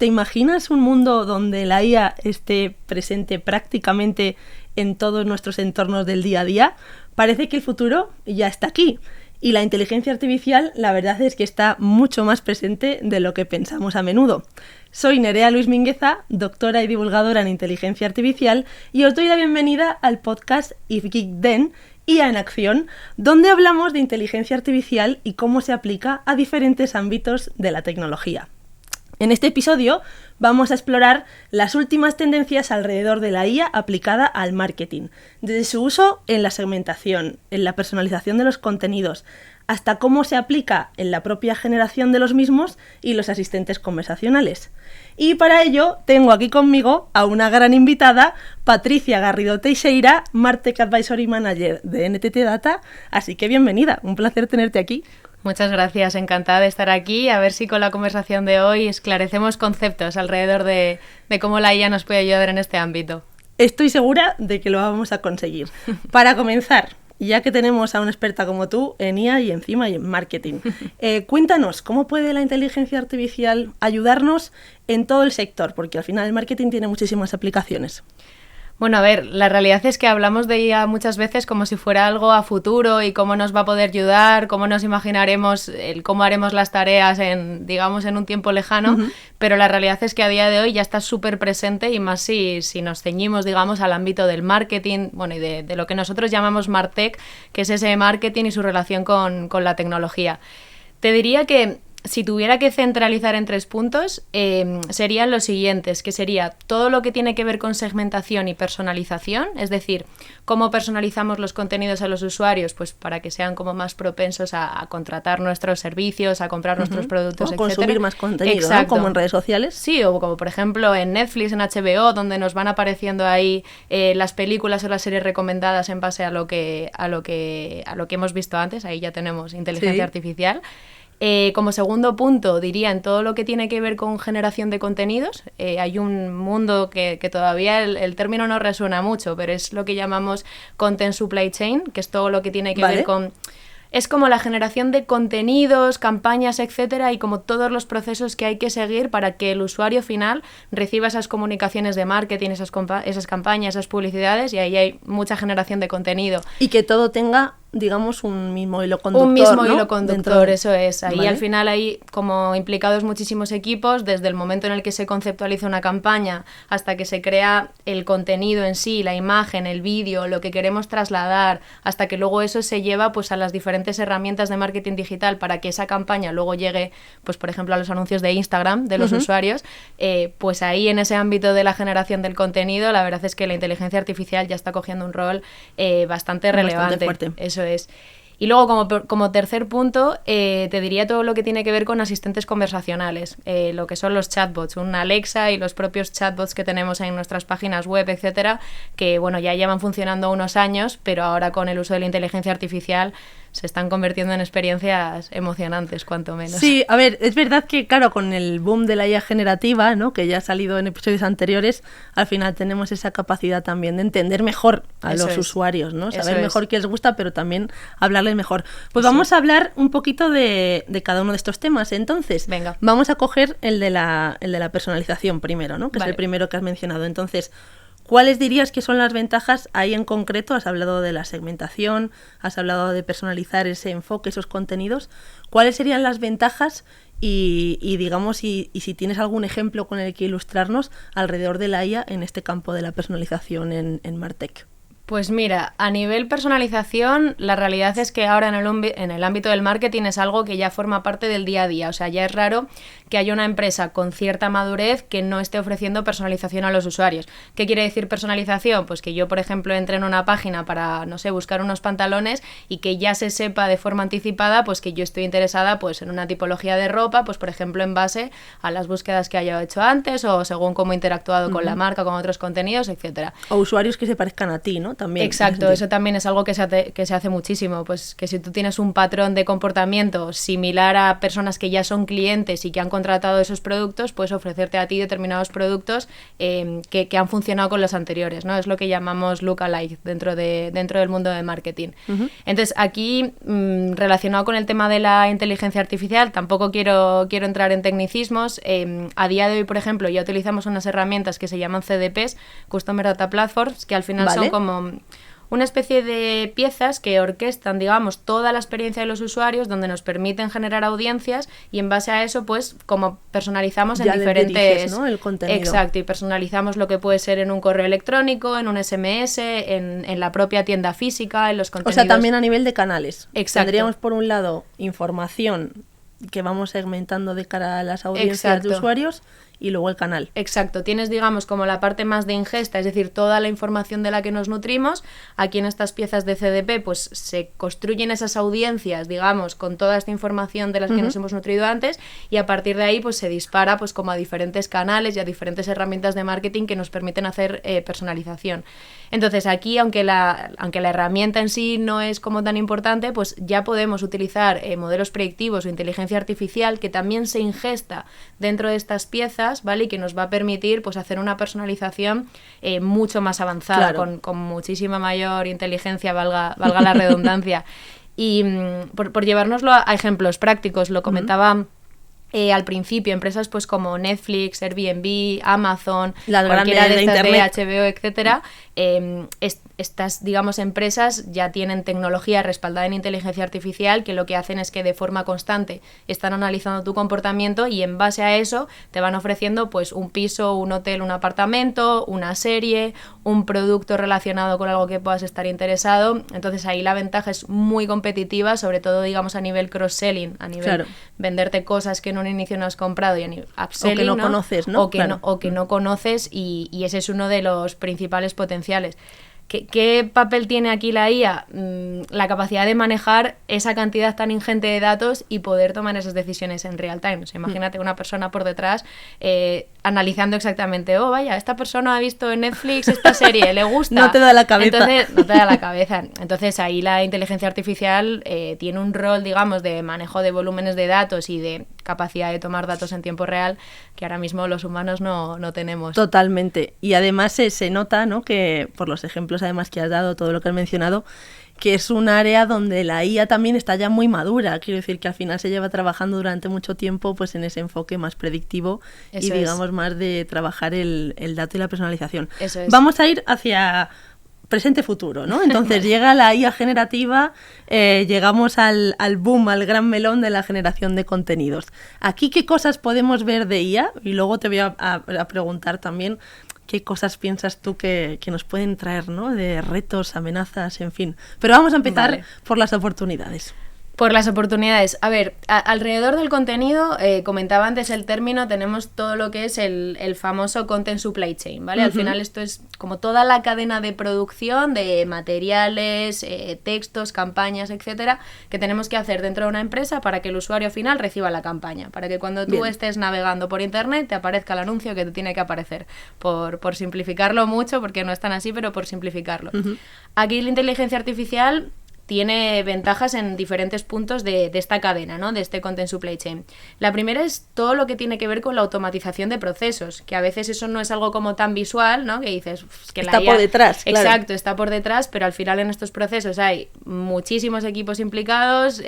¿te imaginas un mundo donde la IA esté presente prácticamente en todos nuestros entornos del día a día? Parece que el futuro ya está aquí. Y la inteligencia artificial, la verdad es que está mucho más presente de lo que pensamos a menudo. Soy Nerea Luis Mingueza, doctora y divulgadora en inteligencia artificial, y os doy la bienvenida al podcast If Geek Then, IA en acción, donde hablamos de inteligencia artificial y cómo se aplica a diferentes ámbitos de la tecnología. En este episodio vamos a explorar las últimas tendencias alrededor de la IA aplicada al marketing, desde su uso en la segmentación, en la personalización de los contenidos, hasta cómo se aplica en la propia generación de los mismos y los asistentes conversacionales. Y para ello tengo aquí conmigo a una gran invitada, Patricia Garrido Teixeira, Martech Advisory Manager de NTT Data, así que bienvenida, un placer tenerte aquí. Muchas gracias, encantada de estar aquí. A ver si con la conversación de hoy esclarecemos conceptos alrededor de cómo la IA nos puede ayudar en este ámbito. Estoy segura de que lo vamos a conseguir. Para comenzar, ya que tenemos a una experta como tú en IA y encima y en marketing, cuéntanos, ¿cómo puede la inteligencia artificial ayudarnos en todo el sector? Porque al final el marketing tiene muchísimas aplicaciones. Bueno, a ver, la realidad es que hablamos de IA muchas veces como si fuera algo a futuro y cómo nos va a poder ayudar, cómo nos imaginaremos, cómo haremos las tareas en un tiempo lejano, pero la realidad es que a día de hoy ya está súper presente y más si nos ceñimos, al ámbito del marketing, bueno, y de lo que nosotros llamamos Martech, que es ese marketing y su relación con la tecnología. Te diría que si tuviera que centralizar en 3 puntos, serían los siguientes, que sería todo lo que tiene que ver con segmentación y personalización, es decir, cómo personalizamos los contenidos a los usuarios, pues para que sean como más propensos a contratar nuestros servicios, a comprar nuestros productos, etcétera. Consumir más contenido, ¿no? Como en redes sociales. Sí, o como por ejemplo en Netflix, en HBO, donde nos van apareciendo ahí las películas o las series recomendadas en base a lo que hemos visto antes, ahí ya tenemos inteligencia artificial. Como segundo punto, diría en todo lo que tiene que ver con generación de contenidos. Hay un mundo que todavía el término no resuena mucho, pero es lo que llamamos Content Supply Chain, que es todo lo que tiene que ver con... Es como la generación de contenidos, campañas, etcétera, y como todos los procesos que hay que seguir para que el usuario final reciba esas comunicaciones de marketing, esas campañas, esas publicidades, y ahí hay mucha generación de contenido. Y que todo tenga, digamos, un mismo hilo conductor, Un mismo ¿no? hilo conductor, eso es. Ahí al final hay como implicados muchísimos equipos, desde el momento en el que se conceptualiza una campaña hasta que se crea el contenido en sí, la imagen, el vídeo, lo que queremos trasladar, hasta que luego eso se lleva pues a las diferentes herramientas de marketing digital para que esa campaña luego llegue, pues por ejemplo, a los anuncios de Instagram de los usuarios. Pues ahí en ese ámbito de la generación del contenido, la verdad es que la inteligencia artificial ya está cogiendo un rol bastante relevante. Fuerte. Eso es. Y luego, como tercer punto, te diría todo lo que tiene que ver con asistentes conversacionales, lo que son los chatbots, una Alexa y los propios chatbots que tenemos en nuestras páginas web, etcétera, que bueno, ya llevan funcionando unos años, pero ahora con el uso de la inteligencia artificial se están convirtiendo en experiencias emocionantes, cuanto menos. Sí, a ver, es verdad que, claro, con el boom de la IA generativa, ¿no?, que ya ha salido en episodios anteriores, al final tenemos esa capacidad también de entender mejor a los usuarios, ¿no? Saber mejor qué les gusta, pero también hablarles mejor. Pues vamos a hablar un poquito de cada uno de estos temas. Entonces, venga, vamos a coger el de la personalización primero, ¿no?, que es el primero que has mencionado. Entonces, ¿cuáles dirías que son las ventajas ahí en concreto? Has hablado de la segmentación, has hablado de personalizar ese enfoque, esos contenidos. ¿Cuáles serían las ventajas y digamos, y si tienes algún ejemplo con el que ilustrarnos alrededor de la IA en este campo de la personalización en Martech? Pues mira, a nivel personalización, la realidad es que ahora en el ámbito del marketing es algo que ya forma parte del día a día. O sea, ya es raro que haya una empresa con cierta madurez que no esté ofreciendo personalización a los usuarios. ¿Qué quiere decir personalización? Pues que yo, por ejemplo, entre en una página para, no sé, buscar unos pantalones y que ya se sepa de forma anticipada pues que yo estoy interesada pues en una tipología de ropa, pues por ejemplo en base a las búsquedas que haya hecho antes o según cómo he interactuado con la marca, con otros contenidos, etcétera. O usuarios que se parezcan a ti, ¿no? También. Exacto, eso también es algo que se hace muchísimo, pues que si tú tienes un patrón de comportamiento similar a personas que ya son clientes y que han contratado esos productos, pues ofrecerte a ti determinados productos que han funcionado con los anteriores, ¿no? Es lo que llamamos lookalike dentro del mundo de marketing. Entonces, aquí, relacionado con el tema de la inteligencia artificial, tampoco quiero entrar en tecnicismos. A día de hoy, por ejemplo, ya utilizamos unas herramientas que se llaman CDPs, Customer Data Platforms, que al final son como una especie de piezas que orquestan, digamos, toda la experiencia de los usuarios, donde nos permiten generar audiencias y en base a eso, pues, como personalizamos ya en diferentes... diriges, ¿no?, el contenido. Exacto, y personalizamos lo que puede ser en un correo electrónico, en un SMS, en la propia tienda física, en los contenidos... O sea, también a nivel de canales. Exacto. Tendríamos, por un lado, información que vamos segmentando de cara a las audiencias de usuarios y luego el canal. Exacto, tienes, digamos, como la parte más de ingesta, es decir, toda la información de la que nos nutrimos. Aquí en estas piezas de CDP pues se construyen esas audiencias, digamos, con toda esta información de las que nos hemos nutrido antes, y a partir de ahí pues se dispara pues como a diferentes canales y a diferentes herramientas de marketing que nos permiten hacer personalización. Entonces aquí, aunque la herramienta en sí no es como tan importante, pues ya podemos utilizar modelos predictivos o inteligencia artificial que también se ingesta dentro de estas piezas, ¿vale? Y que nos va a permitir pues hacer una personalización mucho más avanzada, claro, con muchísima mayor inteligencia, valga la redundancia. Y por llevárnoslo a ejemplos prácticos, lo comentaba al principio, empresas pues como Netflix, Airbnb, Amazon, las cualquiera de estas Internet, de HBO, etcétera, estas, digamos, empresas ya tienen tecnología respaldada en inteligencia artificial que lo que hacen es que de forma constante están analizando tu comportamiento y en base a eso te van ofreciendo pues un piso, un hotel, un apartamento, una serie, un producto relacionado con algo que puedas estar interesado. Entonces ahí la ventaja es muy competitiva, sobre todo, digamos, a nivel cross-selling, a nivel venderte cosas que en un inicio no has comprado y a nivel upselling, o que no conoces, ¿no? O que no conoces, y ese es uno de los principales potenciales. ¿Qué papel tiene aquí la IA? La capacidad de manejar esa cantidad tan ingente de datos y poder tomar esas decisiones en real time. O sea, imagínate una persona por detrás analizando exactamente, oh, vaya, esta persona ha visto en Netflix esta serie, le gusta. No te da la cabeza. Entonces, no te da la cabeza. Entonces ahí la inteligencia artificial tiene un rol, digamos, de manejo de volúmenes de datos y de capacidad de tomar datos en tiempo real que ahora mismo los humanos no tenemos. Totalmente. Y además se nota, ¿no?, que por los ejemplos además que has dado, todo lo que has mencionado, que es un área donde la IA también está ya muy madura. Quiero decir que al final se lleva trabajando durante mucho tiempo pues en ese enfoque más predictivo y digamos más de trabajar el dato y la personalización. Eso es. Vamos a ir hacia presente-futuro, ¿no? Entonces llega la IA generativa, llegamos al boom, al gran melón de la generación de contenidos. Aquí, ¿qué cosas podemos ver de IA? Y luego te voy a preguntar también qué cosas piensas tú que nos pueden traer, ¿no?, de retos, amenazas, en fin. Pero vamos a empezar por las oportunidades. Por las oportunidades. A ver, alrededor del contenido, comentaba antes el término, tenemos todo lo que es el famoso content supply chain, ¿vale? Al final esto es como toda la cadena de producción de materiales, textos, campañas, etcétera, que tenemos que hacer dentro de una empresa para que el usuario final reciba la campaña, para que cuando tú estés navegando por internet te aparezca el anuncio que te tiene que aparecer, por simplificarlo mucho, porque no es tan así, pero por simplificarlo. Aquí la inteligencia artificial tiene ventajas en diferentes puntos de esta cadena, ¿no?, de este content supply chain. La primera es todo lo que tiene que ver con la automatización de procesos, que a veces eso no es algo como tan visual, ¿no?, que dices, es que está la IA, por detrás, claro. Exacto, está por detrás, pero al final en estos procesos hay muchísimos equipos implicados,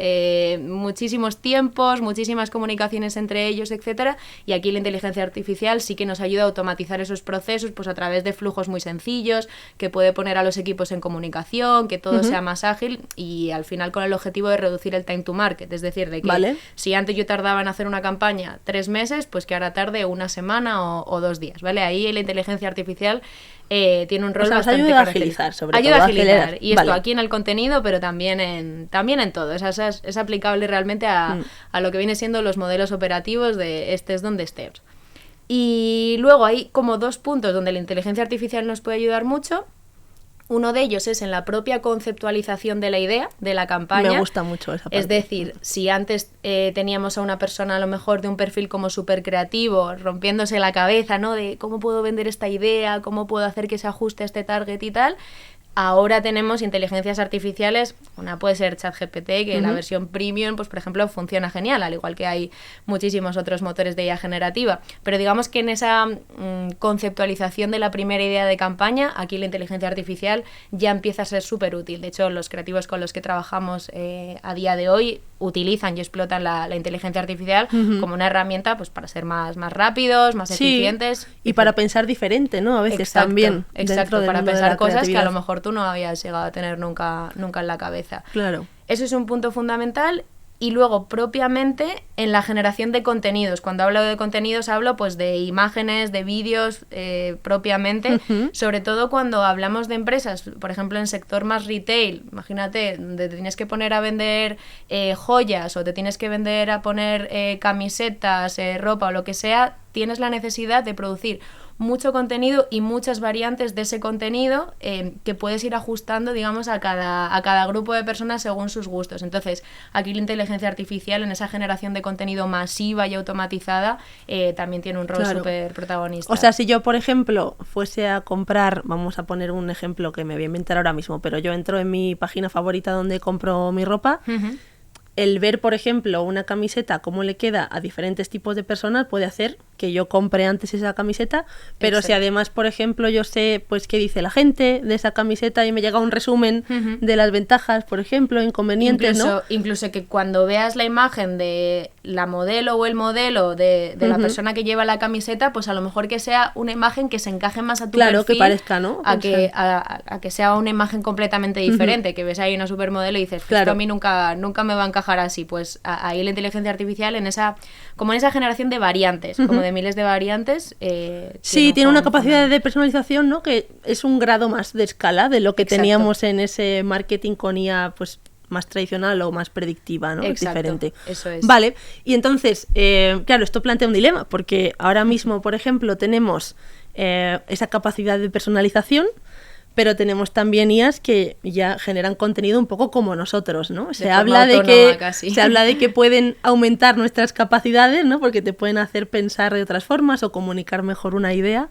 muchísimos tiempos, muchísimas comunicaciones entre ellos, etcétera, y aquí la inteligencia artificial sí que nos ayuda a automatizar esos procesos pues a través de flujos muy sencillos, que puede poner a los equipos en comunicación, que todo sea más ágil, y al final con el objetivo de reducir el time to market, es decir, de que si antes yo tardaba en hacer una campaña 3 meses, pues que ahora tarde 1 semana o 2 días, ¿vale? Ahí la inteligencia artificial tiene un rol bastante ayuda a agilizar, sobre todo. Ayuda a agilizar, y esto aquí en el contenido, pero también en todo. Es aplicable realmente a lo que viene siendo los modelos operativos de estés donde estés. Y luego hay como 2 puntos donde la inteligencia artificial nos puede ayudar mucho. Uno de ellos es en la propia conceptualización de la idea, de la campaña. Me gusta mucho esa parte. Es decir, si antes teníamos a una persona a lo mejor de un perfil como súper creativo, rompiéndose la cabeza, ¿no?, de cómo puedo vender esta idea, cómo puedo hacer que se ajuste a este target y tal, ahora tenemos inteligencias artificiales, una puede ser ChatGPT, que la versión premium, pues por ejemplo, funciona genial, al igual que hay muchísimos otros motores de IA generativa. Pero digamos que en esa conceptualización de la primera idea de campaña, aquí la inteligencia artificial ya empieza a ser súper útil. De hecho, los creativos con los que trabajamos a día de hoy utilizan y explotan la inteligencia artificial como una herramienta pues para ser más rápidos, más eficientes. Y para pensar diferente, ¿no? A veces también. Exacto, para pensar cosas que a lo mejor tú no habías llegado a tener nunca en la cabeza. Claro. Eso es un punto fundamental. Y luego, propiamente, en la generación de contenidos. Cuando hablo de contenidos, hablo pues de imágenes, de vídeos, propiamente. Sobre todo cuando hablamos de empresas, por ejemplo, en sector más retail. Imagínate, donde te tienes que poner a vender joyas o te tienes que vender a poner camisetas, ropa o lo que sea, tienes la necesidad de producir mucho contenido y muchas variantes de ese contenido que puedes ir ajustando, digamos, a cada grupo de personas según sus gustos. Entonces, aquí la inteligencia artificial en esa generación de contenido masiva y automatizada también tiene un rol súper protagonista. O sea, si yo, por ejemplo, fuese a comprar, vamos a poner un ejemplo que me voy a inventar ahora mismo, pero yo entro en mi página favorita donde compro mi ropa, el ver, por ejemplo, una camiseta, cómo le queda a diferentes tipos de personas, puede hacer que yo compre antes esa camiseta, pero si además, por ejemplo, yo sé pues qué dice la gente de esa camiseta y me llega un resumen de las ventajas, por ejemplo, inconvenientes, incluso que cuando veas la imagen de la modelo o el modelo de la persona que lleva la camiseta, pues a lo mejor que sea una imagen que se encaje más a tu perfil, que parezca, ¿no? A que sea una imagen completamente diferente, que ves ahí una supermodelo y dices, esto a mí nunca me va a encajar así. Pues ahí la inteligencia artificial en esa generación de variantes, como de miles de variantes. Tiene una capacidad de personalización, ¿no? Que es un grado más de escala de lo que teníamos en ese marketing con IA, pues más tradicional o más predictiva, ¿no? Es diferente. Eso es. Vale, y entonces, claro, esto plantea un dilema, porque ahora mismo, por ejemplo, tenemos esa capacidad de personalización, pero tenemos también IAs que ya generan contenido un poco como nosotros, ¿no? Se habla de que pueden aumentar nuestras capacidades, ¿no? Porque te pueden hacer pensar de otras formas o comunicar mejor una idea.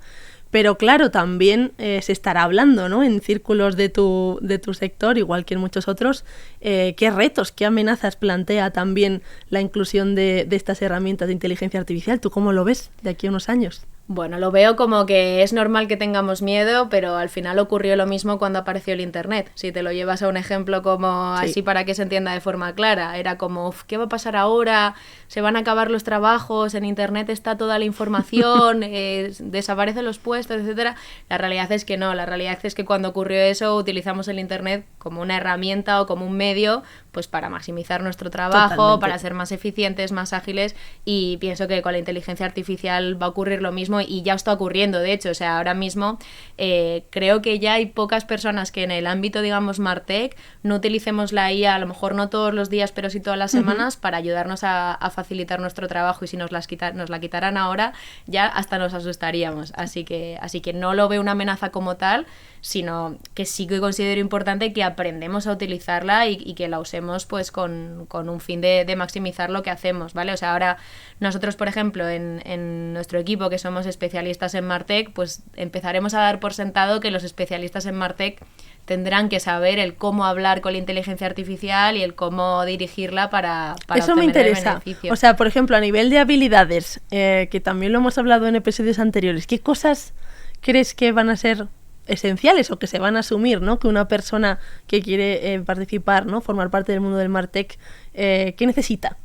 Pero claro, también se estará hablando, ¿no? En círculos de tu sector, igual que en muchos otros, qué retos, qué amenazas plantea también la inclusión de estas herramientas de inteligencia artificial. ¿Tú cómo lo ves de aquí a unos años? Bueno, lo veo como que es normal que tengamos miedo, pero al final ocurrió lo mismo cuando apareció el Internet. Si te lo llevas a un ejemplo como así para que se entienda de forma clara, era como, ¿qué va a pasar ahora? ¿Se van a acabar los trabajos? ¿En Internet está toda la información? ¿Desaparecen los puestos, etcétera? La realidad es que no. La realidad es que cuando ocurrió eso utilizamos el Internet como una herramienta o como un medio pues para maximizar nuestro trabajo, para ser más eficientes, más ágiles, y pienso que con la inteligencia artificial va a ocurrir lo mismo y ya está ocurriendo, de hecho. O sea, ahora mismo creo que ya hay pocas personas que en el ámbito, digamos, Martech no utilicemos la IA, a lo mejor no todos los días, pero sí todas las semanas, para ayudarnos a facilitar nuestro trabajo, y si nos la quitaran ahora, ya hasta nos asustaríamos. Así que no lo veo una amenaza como tal, sino que sí que considero importante que aprendemos a utilizarla y que la usemos pues con un fin de maximizar lo que hacemos, ¿vale? O sea, ahora nosotros, por ejemplo, en nuestro equipo, que somos especialistas en Martech, pues empezaremos a dar por sentado que los especialistas en Martech tendrán que saber el cómo hablar con la inteligencia artificial y el cómo dirigirla para eso me interesa. O sea, por ejemplo, a nivel de habilidades, que también lo hemos hablado en episodios anteriores, ¿qué cosas crees que van a ser esenciales o que se van a asumir, ¿no? Que una persona que quiere participar, ¿no? Formar parte del mundo del Martech, ¿qué necesita?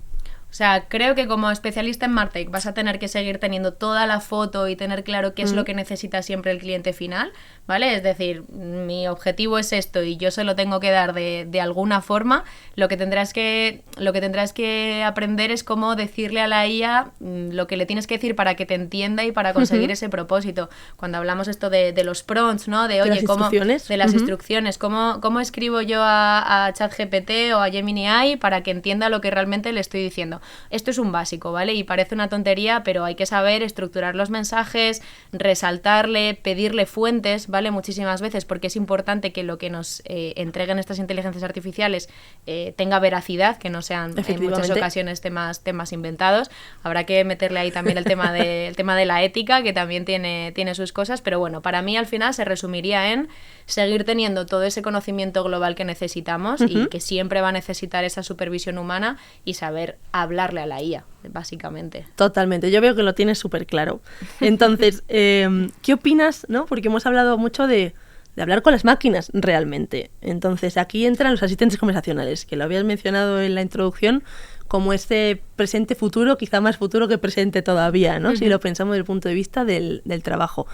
O sea, creo que como especialista en Martech vas a tener que seguir teniendo toda la foto y tener claro qué es lo que necesita siempre el cliente final, ¿vale? Es decir, mi objetivo es esto y yo se lo tengo que dar de alguna forma. Lo que tendrás que aprender es cómo decirle a la IA lo que le tienes que decir para que te entienda y para conseguir ese propósito. Cuando hablamos esto de los prompts, ¿no? De oye, de las instrucciones, ¿cómo escribo yo a ChatGPT o a Gemini AI para que entienda lo que realmente le estoy diciendo? ejemplo. Esto es un básico, ¿vale? Y parece una tontería, pero hay que saber estructurar los mensajes, resaltarle, pedirle fuentes, ¿vale? Muchísimas veces, porque es importante que lo que nos entreguen estas inteligencias artificiales tenga veracidad, que no sean en muchas ocasiones temas inventados. Habrá que meterle ahí también el tema de la ética, que también tiene sus cosas, pero bueno, para mí al final se resumiría en seguir teniendo todo ese conocimiento global que necesitamos y que siempre va a necesitar esa supervisión humana y saber hablarle a la IA, básicamente. Totalmente, yo veo que lo tienes súper claro. Entonces, ¿qué opinas, no? Porque hemos hablado mucho de hablar con las máquinas realmente. Entonces, aquí entran los asistentes conversacionales, que lo habías mencionado en la introducción, como este presente-futuro, quizá más futuro que presente todavía, ¿no? Si lo pensamos desde el punto de vista del trabajo.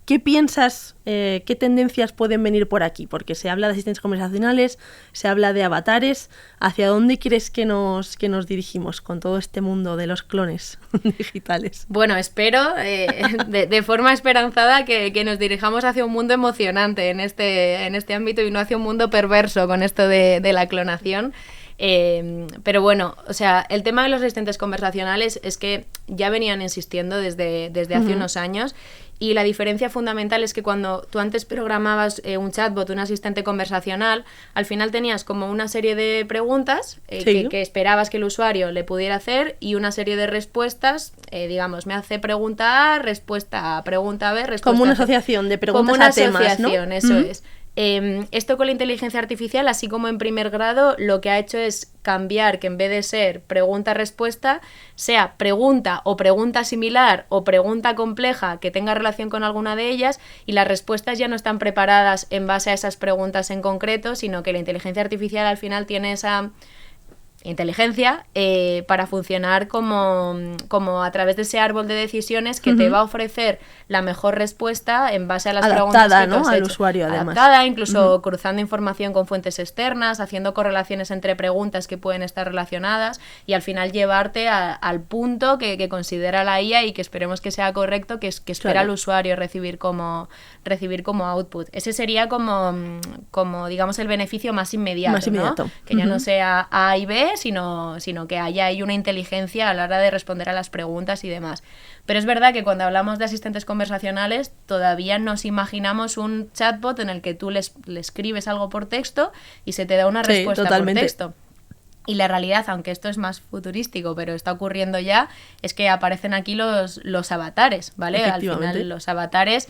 ¿Qué piensas, qué tendencias pueden venir por aquí? Porque se habla de asistentes conversacionales, se habla de avatares. ¿Hacia dónde crees que nos dirigimos con todo este mundo de los clones digitales? Bueno, espero de forma esperanzada que nos dirijamos hacia un mundo emocionante en este ámbito y no hacia un mundo perverso con esto de la clonación. Pero bueno, o sea, el tema de los asistentes conversacionales es que ya venían insistiendo desde hace unos años. Y la diferencia fundamental es que cuando tú antes programabas un chatbot, un asistente conversacional, al final tenías como una serie de preguntas que esperabas que el usuario le pudiera hacer y una serie de respuestas, digamos, me hace pregunta A, respuesta A, pregunta B, respuesta como una C. asociación de preguntas como una a temas, asociación, ¿no? Eso es. Esto con la inteligencia artificial, así como en primer grado, lo que ha hecho es cambiar que en vez de ser pregunta-respuesta, sea pregunta o pregunta similar o pregunta compleja que tenga relación con alguna de ellas, y las respuestas ya no están preparadas en base a esas preguntas en concreto, sino que la inteligencia artificial al final tiene esa inteligencia para funcionar como a través de ese árbol de decisiones que te va a ofrecer la mejor respuesta en base a las preguntas que tú has al hecho. usuario, además. Adaptada, incluso cruzando información con fuentes externas, haciendo correlaciones entre preguntas que pueden estar relacionadas y al final llevarte al punto que considera la IA y que esperemos que sea correcto, que espera el usuario recibir como output. Ese sería como digamos el beneficio más inmediato, ¿no? Que ya no sea A y B, sino que haya ahí una inteligencia a la hora de responder a las preguntas y demás. Pero es verdad que cuando hablamos de asistentes conversacionales todavía nos imaginamos un chatbot en el que tú le escribes algo por texto y se te da una respuesta por texto. Y la realidad, aunque esto es más futurístico, pero está ocurriendo ya, es que aparecen aquí los avatares, ¿vale? Al final los avatares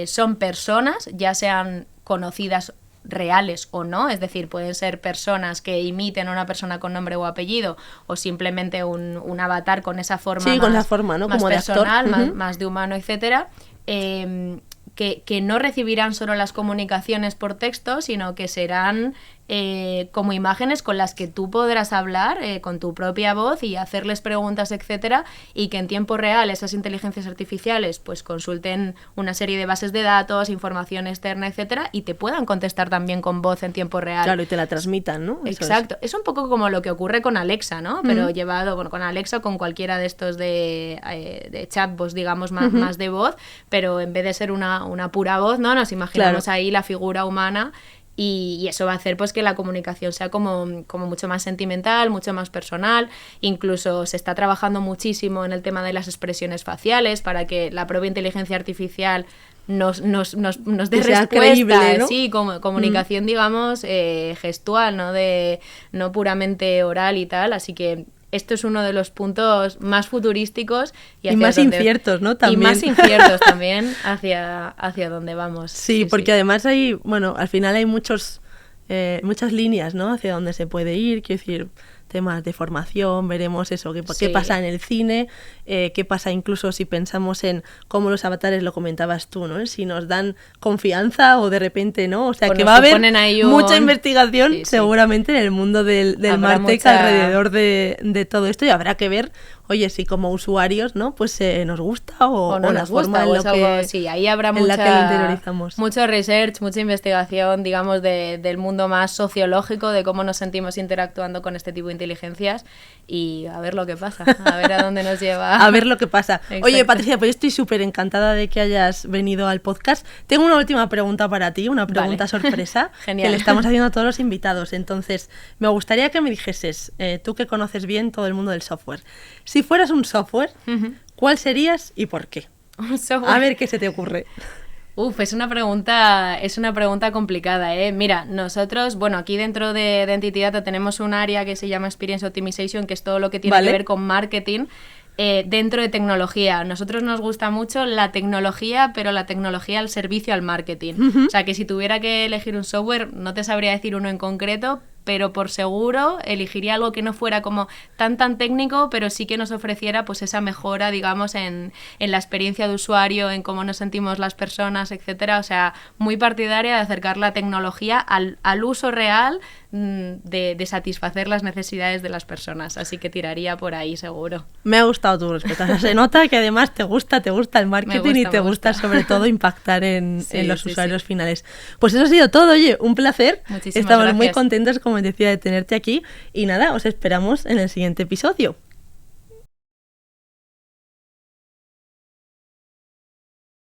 son personas, ya sean conocidas reales o no, es decir, pueden ser personas que imiten a una persona con nombre o apellido o simplemente un avatar con esa forma con la forma, ¿no? más como personal, de actor. más de humano, etcétera. Que no recibirán solo las comunicaciones por texto, sino que serán como imágenes con las que tú podrás hablar con tu propia voz y hacerles preguntas, etcétera, y que en tiempo real esas inteligencias artificiales pues consulten una serie de bases de datos, información externa, etcétera, y te puedan contestar también con voz en tiempo real. Claro, y te la transmitan, ¿no? Exacto. Es un poco como lo que ocurre con Alexa, ¿no? Pero llevado, bueno, con Alexa o con cualquiera de estos de chatbots, digamos, más de voz, pero en vez de ser una pura voz, ¿no? Nos imaginamos ahí la figura humana. Y eso va a hacer pues que la comunicación sea como mucho más sentimental, mucho más personal. Incluso se está trabajando muchísimo en el tema de las expresiones faciales para que la propia inteligencia artificial nos dé respuesta, creíble, ¿no? Sí, como comunicación, digamos, gestual, no puramente oral y tal. Así que esto es uno de los puntos más futurísticos y más inciertos, ¿no? También. Y más inciertos también hacia donde vamos. Sí, porque además hay, bueno, al final hay muchas líneas, ¿no? Hacia dónde se puede ir, quiero decir, temas de formación, veremos eso, qué pasa en el cine, qué pasa incluso si pensamos en cómo los avatares, lo comentabas tú, ¿no? Si nos dan confianza o de repente no, o sea, pues que va a haber mucha investigación seguramente en el mundo del MarTech alrededor de todo esto, y habrá que ver oye, si como usuarios, ¿no? Pues nos gusta o no la nos forma gusta, en algo, sí, ahí habrá la que lo interiorizamos. Mucho research, mucha investigación, digamos, del mundo más sociológico, de cómo nos sentimos interactuando con este tipo de inteligencias y a ver lo que pasa, a ver a dónde nos lleva. A ver lo que pasa. Exacto. Oye, Patricia, pues yo estoy súper encantada de que hayas venido al podcast. Tengo una última pregunta para ti, una pregunta sorpresa que le estamos haciendo a todos los invitados. Entonces, me gustaría que me dijeses, tú que conoces bien todo el mundo del software, si fueras un software, ¿cuál serías y por qué? Un software. A ver qué se te ocurre. Es una pregunta complicada, ¿eh? Mira, nosotros, bueno, aquí dentro de Entity Data tenemos un área que se llama Experience Optimization, que es todo lo que tiene que ver con marketing. Dentro de tecnología. A nosotros nos gusta mucho la tecnología, pero la tecnología al servicio al marketing. O sea, que si tuviera que elegir un software, no te sabría decir uno en concreto, pero por seguro elegiría algo que no fuera como tan técnico, pero sí que nos ofreciera pues esa mejora, digamos, en la experiencia de usuario, en cómo nos sentimos las personas, etcétera. O sea, muy partidaria de acercar la tecnología al uso real de satisfacer las necesidades de las personas. Así que tiraría por ahí, seguro. Me ha gustado tu respuesta. Se nota que además te gusta el marketing y te gusta sobre todo impactar en los usuarios finales. Pues eso ha sido todo. Oye, un placer. Muchísimas Estamos gracias. muy contentos, como decía, de tenerte aquí. Y nada, os esperamos en el siguiente episodio.